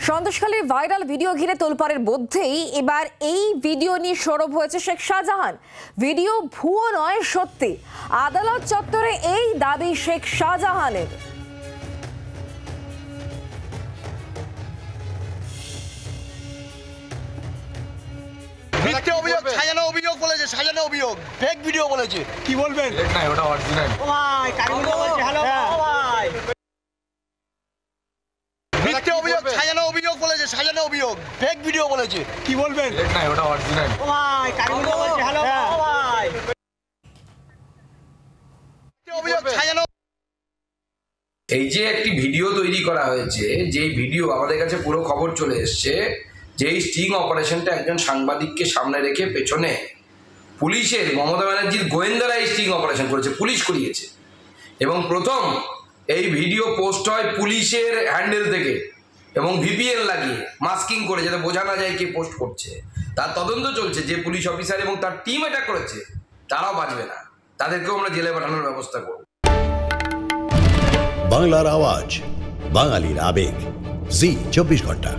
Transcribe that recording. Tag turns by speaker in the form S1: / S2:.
S1: সন্দেশখালীর viral video ঘিরে তোলপাড়ের মধ্যেই এবার এই ভিডিও নিয়ে সরব হয়েছে শেখ শাহজাহান। ভিডিও ভুয়ো নয়, সত্যি। আদালত চত্বরে এই দাবি শেখ শাহজাহানের।
S2: মিথ্যে অভিযোগ, সাজানো অভিযোগ বলেছে, সাজানো অভিযোগ, ফেক ভিডিও বলেছে। কি বলবেন?
S3: না, ওটা অরিজিনাল।
S2: ভাই কারিগর বলছে, হ্যালো ভাই। মিথ্যে অভিযোগ, সাজানো অভিযোগ বলেছে, সাজানো অভিযোগ, ফেক ভিডিও বলেছে। কি বলবেন?
S3: না, ওটা অরিজিনাল।
S2: ভাই কারিগর বলছে, হ্যালো ভাই। মিথ্যে অভিযোগ, সাজানো।
S4: এই যে একটি ভিডিও তৈরি করা হয়েছে, যেই ভিডিও আমাদের কাছে পুরো খবর চলে এসছে, যেই স্টিং অপারেশনটা একজন সাংবাদিককে সামনে রেখে পেছনে পুলিশের, মমতা ব্যানার্জির গোয়েন্দারা এই স্টিং অপারেশন করেছে, পুলিশ করিয়েছে। এবং প্রথম এই ভিডিও পোস্ট হয় পুলিশের হ্যান্ডেল থেকে এবং ভিপিএন লাগিয়ে মাস্কিং করে, যাতে বোঝা না যায় কে পোস্ট করছে। তার তদন্ত চলছে। যে পুলিশ অফিসার এবং তার টিম এটা করেছে তারাও বাঁচবে না, তাদেরকেও আমরা জেলে পাঠানোর ব্যবস্থা করব।
S5: বাংলার আওয়াজ, বাঙালির আবেগ, জি 24 ঘন্টা।